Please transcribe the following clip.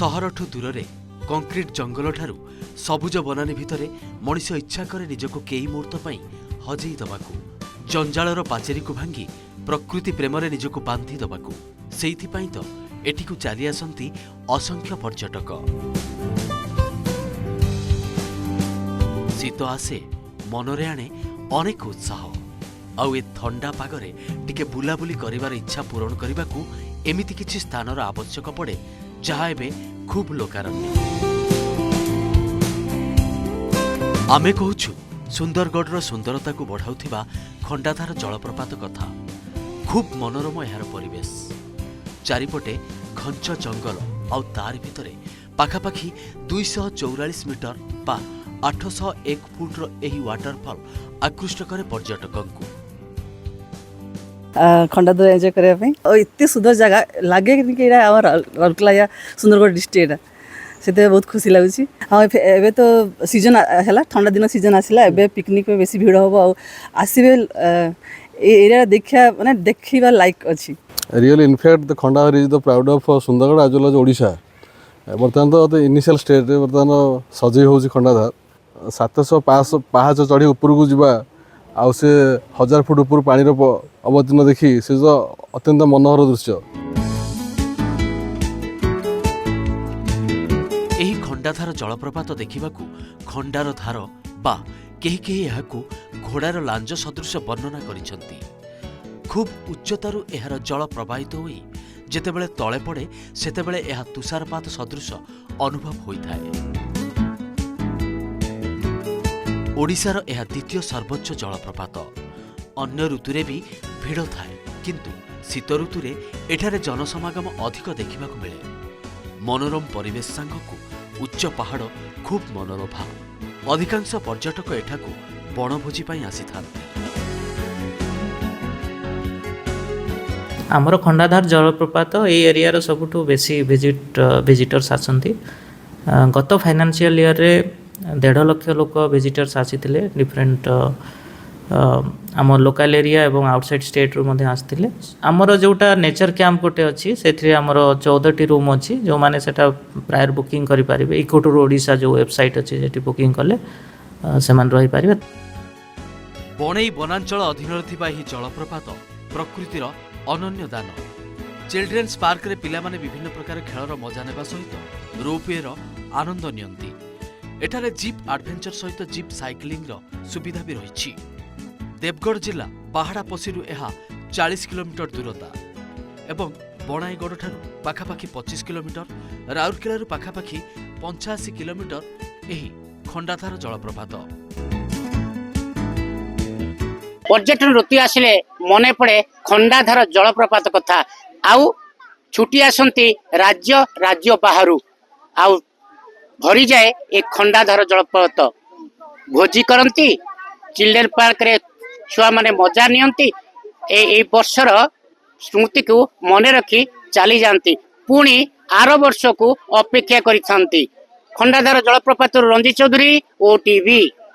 सहरठू दूर कंक्रीट जंगल ठारू सबुज बनानी भितर मनीष इच्छा करे निजको केई मुहूर्त पई हजेई दबाकू जंजालर पाचेरी को भांगी प्रकृति प्रेम निजको बांधी दबाकू सेइथिपाई तो एठिकू चली आसंती असंख्य पर्यटक। शीत आसे मनरे आणे अनेक उत्साह आउ ए थंडा पागरे टिके बुलाबुली करिवार इच्छा पूरण करने एमिति किछि स्थानर आवश्यक पड़े जहाँ एबे खूब लोकारण्य। आमे कहूछु सुंदरगढ़ सुंदरता को बढ़ाउथिबा खंडाधार जलप्रपात कथा। खूब मनोरम यार परिवेश चारिपटे घंच जंगल आउ तार भितरे पाखापाखि 244 मीटर बा 801 फुट्र एही वाटरफॉल आकृष्ट करे पर्यटकंकु। खंडाधार एंजॉय करने इतने सुंदर जगह लगे कि राउरकेला या सुंदरगढ़ डिस्ट्रिक्ट से बहुत खुशी लगुच। हाँ एबे तो सीजन है ठंडा दिन सीजन आसला एबे पिकनिक में बेसी भिड़ हम आसबे एरिया देखा माने देखा लाइक अच्छी real in fact the Khandadhar is the proud of Sundargarh as well as Odisha. बर्तमान तो इनिशियल स्टेज बर्तमान सजई हो खंडाधार 700 पाहाच चढ़ी ऊपर को जीवा आउ से 1000 फुट ऊपर पानी अवतीर्ण देखी से अत्यंत मनोहर दृश्य। एही खंडाधार जलप्रपात देखिबाकू खंडार धार बा केही केही एहाकू घोड़ार लांज सदृश वर्णना करिसंती। खूब उच्चतारू एहार जल प्रवाहित होई जेतेबेले तळे पड़े सेतेबेले एहा तुषारपात सदृश अनुभव होइथाए। ओडिशार एहा द्वितीय सर्वोच्च जलप्रपात। अन्य ऋतुरे भी भिड़ थाए किंतु शीत ऋतुरे एठारे जनसमागम अधिक देखिबाकू मिले। मनोरम परिवेश सांगकू उच्च पहाड़ खूब मनोलोभा। अधिकांश पर्यटक एठाकू बणभोजी पई आसीथांती। आमर खंडाधार जलप्रपात ए एरिया सबुठू बेसी विजिटर्स आसंती। गत फाइनेंशियल ईयर रे 1.5 लाख लोक विजिटर्स आसीथिले डिफरेंट आम लोकल एरिया एवं आउटसाइड स्टेट रू मध्ये आसथिले। आमर जोटा नेचर कैंप गोटे अछि सेथि आमर 14टी रूम अछि जो माने सेटा प्रायर बुकिंग करि पारिबे। इको टूर ओडिशा जो वेबसाइट अछि जेटी बुकिंग कले सेमान रहि पारिबे। बणई वनांचल अधीन थिबा ही जलप्रपात प्रकृतिर अनन्य दान। चिल्ड्रेन्स पार्क रे पिला माने विभिन्न प्रकार खेलर मजा नेबा सहित रोपवे आनंद नियंती। एठारे जीप एडवेंचर सहित जीप साइक्लिंग रो सुविधा भी रही। देवगढ़ जिला बाहाड़ा पसीरु एहा 40 किलोमीटर दूरता एवं बणाईगढ़ ठारू पाखापाखि 25 किलोमीटर, राउरकेला पाखापाखि 85 किलोमीटर एही खंडाधार जलप्रपात। पर्यटन ऋतु आसिले मने पड़े खंडाधार जलप्रपात कथा। आउ छुट्टी आसंती राज्य राज्य बाहरु आउ भरी जाए एक खंडाधार जलप्रपात। भोजी करंती चिल्ड्रेन पार्क रे छुआ माने मजा नियंती। ए वर्षर स्मृति को मने रखी चली जाती पुणी आर वर्ष को अपेक्षा करिथांती। खंडाधार जलप्रपात रंजी चौधरी, ओटीवी।